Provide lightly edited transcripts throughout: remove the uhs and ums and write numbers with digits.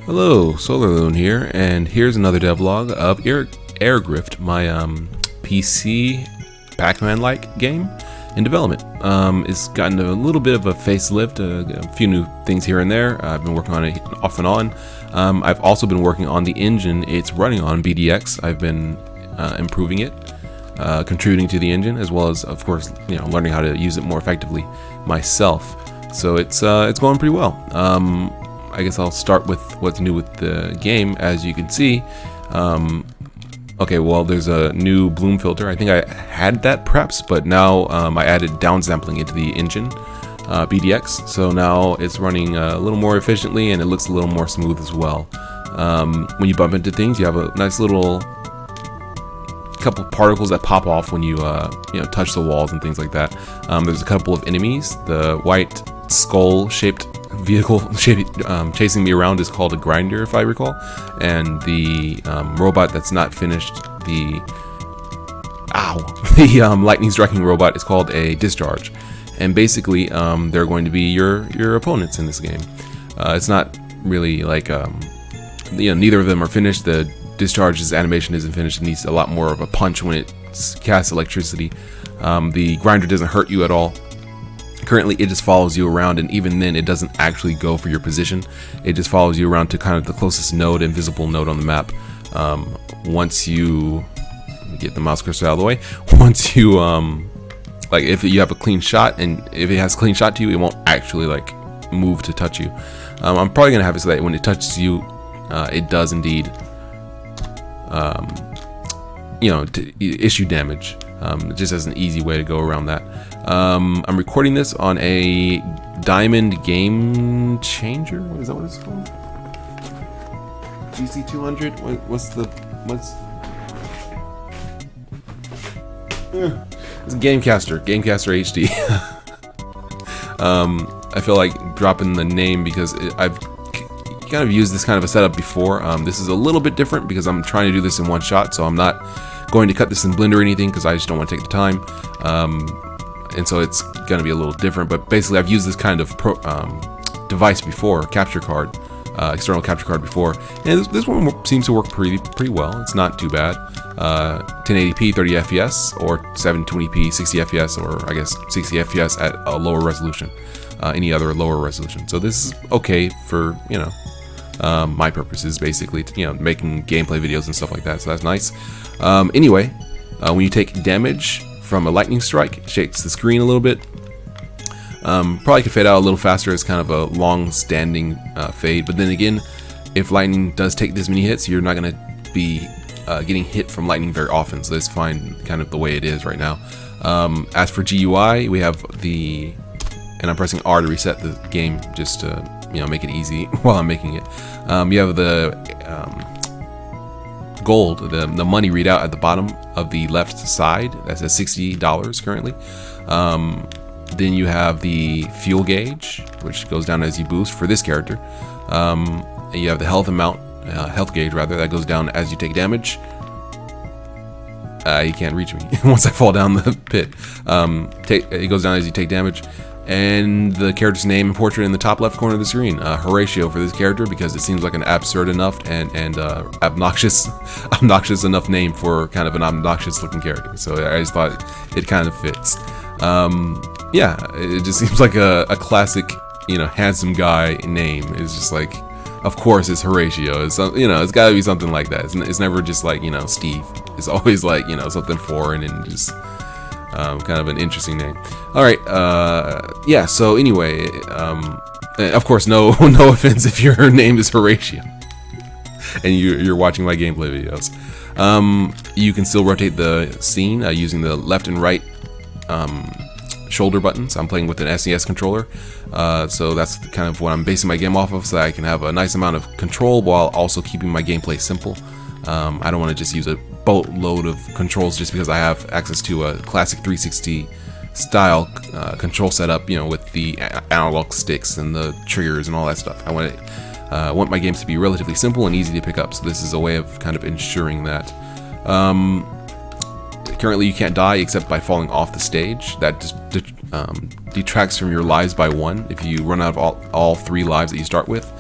Hello, SolarLune here, and here's another devlog of Airgrift, my PC pac-man-like game in development. It's gotten a little bit of a facelift, a few new things here and there. I've been working on it off and on. I've also been working on the engine it's running on, BDX. I've been improving it, contributing to the engine, as well as, of course, learning how to use it more effectively myself. So it's going pretty well. I guess I'll start with what's new with the game. As you can see, okay, well, there's a new bloom filter. I think I had that perhaps, but now I added downsampling into the engine, BDX. So now it's running a little more efficiently, and it looks a little more smooth as well. When you bump into things, you have a nice little couple of particles that pop off when you touch the walls and things like that. There's a couple of enemies. The white skull-shaped vehicle chasing me around is called a grinder, if I recall, and the robot that's not finished, the lightning striking robot, is called a Discharge. And basically they're going to be your opponents in this game. It's not really like neither of them are finished. The Discharge's animation isn't finished. It needs a lot more of a punch when it casts electricity. The grinder doesn't hurt you at all. Currently, it just follows you around, and even then, it doesn't actually go for your position. It just follows you around to kind of the closest node, invisible node on the map. Once you get the mouse cursor out of the way, once you like, if you have a clean shot, and if it has a clean shot to you, it won't actually like move to touch you. I'm probably gonna have it so that when it touches you, it does indeed issue damage. Just as an easy way to go around that. I'm recording this on a Diamond Game Changer. Is that what it's called? GC200. It's Gamecaster HD. I feel like dropping the name because I've kind of used this kind of a setup before. This is a little bit different because I'm trying to do this in one shot, so I'm not going to cut this in Blender or anything because I just don't want to take the time, and so it's going to be a little different. But basically, I've used this kind of device before, capture card, external capture card before, and this one seems to work pretty well. It's not too bad. 1080p 30 FPS or 720p 60 FPS, or I guess 60 FPS at a lower resolution, any other lower resolution. So this is okay for my purposes, basically, making gameplay videos and stuff like that. So that's nice. Anyway, when you take damage from a lightning strike, it shakes the screen a little bit. Probably could fade out a little faster. It's kind of a long-standing fade. But then again, if lightning does take this many hits, you're not going to be getting hit from lightning very often. So that's fine, kind of the way it is right now. As for GUI, we have and I'm pressing R to reset the game just to make it easy while I'm making it. You have the gold, the money readout at the bottom of the left side. That says $60 currently. Then you have the fuel gauge, which goes down as you boost for this character. And you have the health gauge rather, that goes down as you take damage. You can't reach me once I fall down the pit. It goes down as you take damage. And the character's name and portrait in the top left corner of the screen. Horatio for this character because it seems like an absurd enough and obnoxious enough name for kind of an obnoxious looking character. So I just thought it kind of fits. Yeah, it just seems like a classic, handsome guy name. It's just like, of course it's Horatio. It's it's got to be something like that. It's never just like Steve. It's always like something foreign and just kind of an interesting name. All right, yeah. So anyway, of course, no offense if your name is Horatio and you're watching my gameplay videos. You can still rotate the scene using the left and right shoulder buttons. I'm playing with an SNES controller, so that's kind of what I'm basing my game off of, so that I can have a nice amount of control while also keeping my gameplay simple. I don't want to just use a boatload of controls just because I have access to a classic 360 style control setup, with the analog sticks and the triggers and all that stuff. I want my games to be relatively simple and easy to pick up, so this is a way of kind of ensuring that. Currently you can't die except by falling off the stage. That just detracts from your lives by 1. If you run out of all 3 lives that you start with,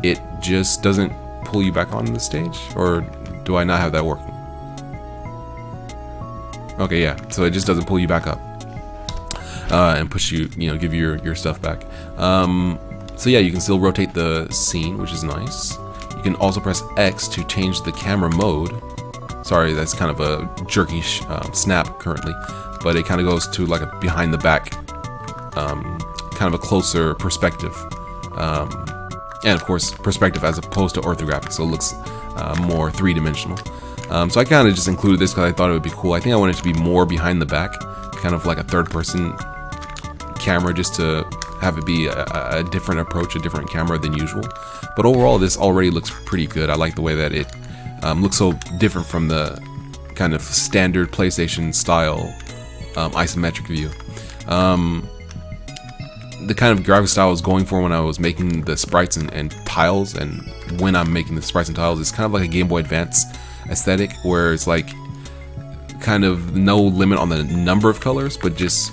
it just doesn't pull you back onto the stage, or do I not have that working? Okay, yeah, so it just doesn't pull you back up and push you, give you your stuff back. So yeah, you can still rotate the scene, which is nice. You can also press X to change the camera mode. Sorry, that's kind of a jerky snap currently, but it kind of goes to like a behind the back, kind of a closer perspective. And of course, perspective as opposed to orthographic, so it looks more three-dimensional. So I kind of just included this because I thought it would be cool. I think I wanted it to be more behind the back, kind of like a third-person camera, just to have it be a different approach, a different camera than usual. But overall, this already looks pretty good. I like the way that it looks so different from the kind of standard PlayStation style isometric view. The kind of graphic style I was going for when I was making the sprites and tiles, and when I'm making the sprites and tiles, is kind of like a Game Boy Advance aesthetic, where it's like kind of no limit on the number of colors, but just,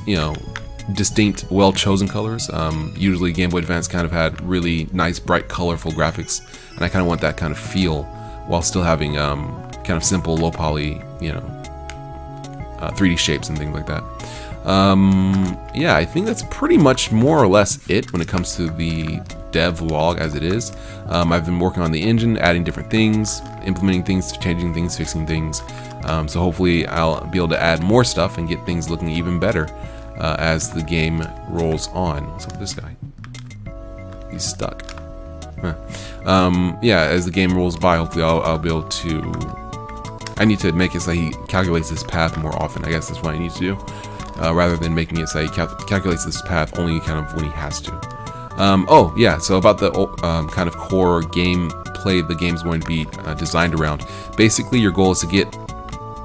distinct, well-chosen colors. Usually Game Boy Advance kind of had really nice, bright, colorful graphics, and I kind of want that kind of feel while still having kind of simple, low-poly, 3D shapes and things like that. Yeah, I think that's pretty much more or less it when it comes to the devlog as it is. I've been working on the engine, adding different things, implementing things, changing things, fixing things. So hopefully I'll be able to add more stuff and get things looking even better as the game rolls on. What's up with this guy? He's stuck. Huh. Yeah, as the game rolls by, hopefully I'll be able to... I need to make it so he calculates this path more often. I guess that's what I need to do. Rather than making it so he calculates this path only kind of when he has to. Oh, yeah, so about the kind of core gameplay the game's going to be designed around. Basically, your goal is to get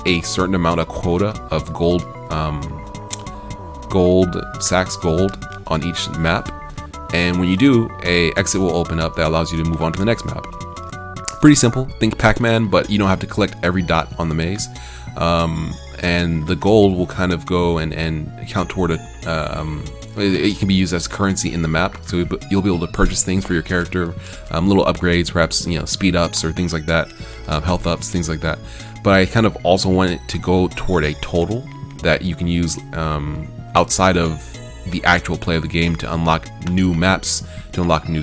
a certain amount of quota of gold sacks gold on each map. And when you do, a exit will open up that allows you to move on to the next map. Pretty simple. Think Pac-Man, but you don't have to collect every dot on the maze. And the gold will kind of go and count toward it can be used as currency in the map, so you'll be able to purchase things for your character, little upgrades, perhaps speed ups or things like that, health ups, things like that. But I kind of also want it to go toward a total that you can use outside of the actual play of the game to unlock new maps, to unlock new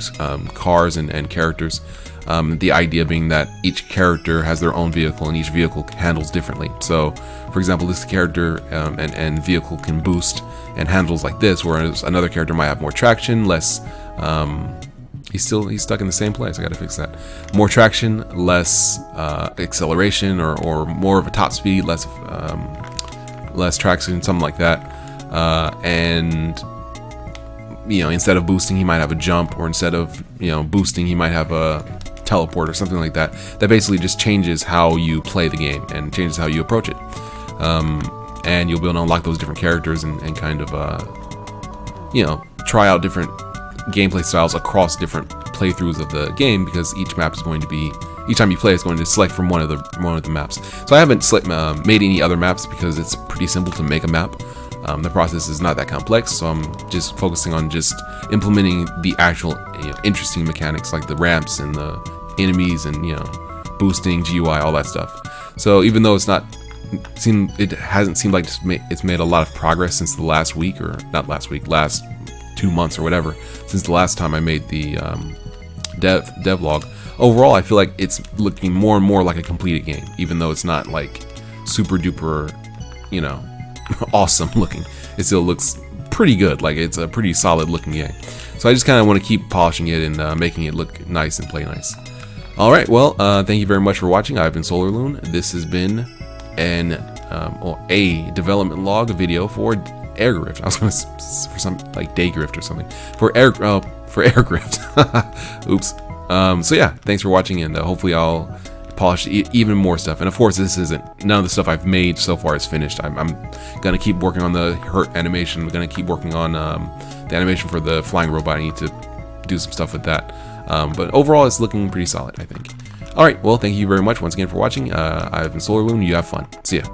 cars and characters. The idea being that each character has their own vehicle and each vehicle handles differently. So, for example, this character and vehicle can boost and handles like this, whereas another character might have more traction, less... he's stuck in the same place. I gotta fix that. More traction, less acceleration, or more of a top speed, less traction, something like that. And instead of boosting, he might have a jump, or instead of boosting, he might have a teleport or something like that. That basically just changes how you play the game and changes how you approach it. And you'll be able to unlock those different characters and kind of try out different gameplay styles across different playthroughs of the game, because each map is going to be, each time you play, it's going to select from one of the maps. So I haven't made any other maps because it's pretty simple to make a map. The process is not that complex, so I'm just focusing on just implementing the actual interesting mechanics like the ramps and the enemies and boosting, GUI, all that stuff. So even though it hasn't seemed like it's made a lot of progress since the last week, or not last week, last 2 months or whatever, since the last time I made the devlog. Overall, I feel like it's looking more and more like a completed game, even though it's not like super duper, awesome looking. It still looks pretty good. Like, it's a pretty solid looking game. So I just kind of want to keep polishing it and making it look nice and play nice. Alright, well, thank you very much for watching. I've been SolarLune. This has been a development log video for Airgrift. I was going to for some like Daygrift or something. For Airgrift. Oops. So yeah, thanks for watching, and hopefully I'll polish even more stuff. And of course, none of the stuff I've made so far is finished. I'm gonna keep working on the hurt animation. I'm gonna keep working on the animation for the flying robot. I need to do some stuff with that. But overall, it's looking pretty solid, I think. Alright, well, thank you very much once again for watching. I've been SolarLune. You have fun. See ya.